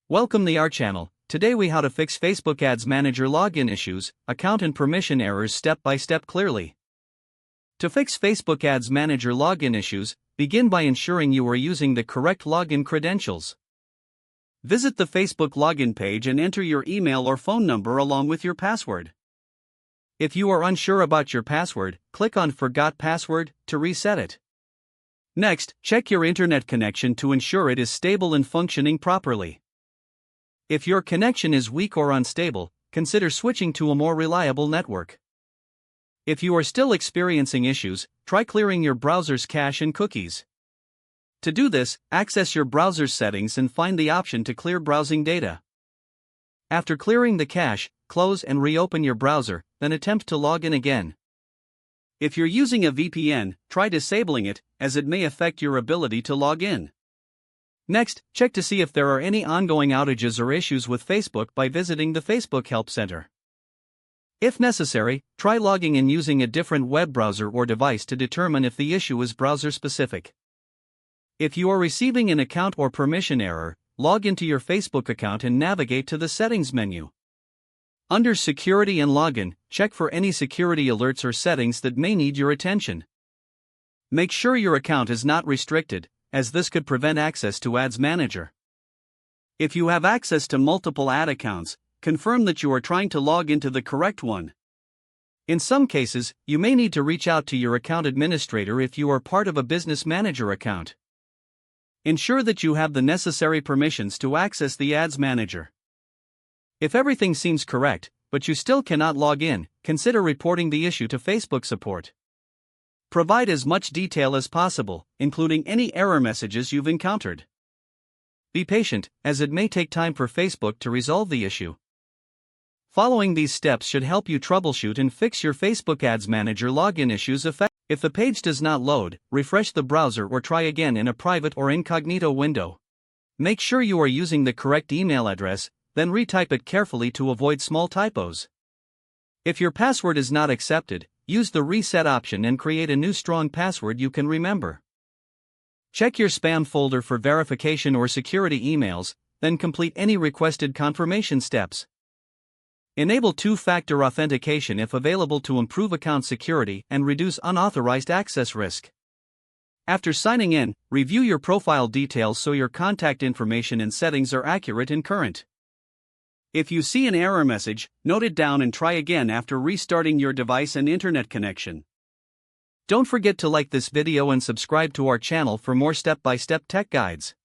Welcome to our channel. Today we how to fix Facebook Ads Manager login issues, account and permission errors step by step clearly. To fix Facebook Ads Manager login issues, begin by ensuring you are using the correct login credentials. Visit the Facebook login page and enter your email or phone number along with your password. If you are unsure about your password, click on Forgot Password to reset it. Next, check your internet connection to ensure it is stable and functioning properly. If your connection is weak or unstable, consider switching to a more reliable network. If you are still experiencing issues, try clearing your browser's cache and cookies. To do this, access your browser's settings and find the option to clear browsing data. After clearing the cache, close and reopen your browser, then attempt to log in again. If you're using a VPN, try disabling it, as it may affect your ability to log in. Next, check to see if there are any ongoing outages or issues with Facebook by visiting the Facebook Help Center. If necessary, try logging in using a different web browser or device to determine if the issue is browser-specific. If you are receiving an account or permission error, log into your Facebook account and navigate to the Settings menu. Under Security and Login, check for any security alerts or settings that may need your attention. Make sure your account is not restricted, as this could prevent access to Ads Manager. If you have access to multiple ad accounts, confirm that you are trying to log into the correct one. In some cases, you may need to reach out to your account administrator if you are part of a Business Manager account. Ensure that you have the necessary permissions to access the Ads Manager. If everything seems correct, but you still cannot log in, consider reporting the issue to Facebook support. Provide as much detail as possible, including any error messages you've encountered. Be patient, as it may take time for Facebook to resolve the issue. Following these steps should help you troubleshoot and fix your Facebook Ads Manager login issues effectively. If the page does not load, refresh the browser or try again in a private or incognito window. Make sure you are using the correct email address, then retype it carefully to avoid small typos. If your password is not accepted, use the reset option and create a new strong password you can remember. Check your spam folder for verification or security emails, then complete any requested confirmation steps. Enable two-factor authentication if available to improve account security and reduce unauthorized access risk. After signing in, review your profile details so your contact information and settings are accurate and current. If you see an error message, note it down and try again after restarting your device and internet connection. Don't forget to like this video and subscribe to our channel for more step-by-step tech guides.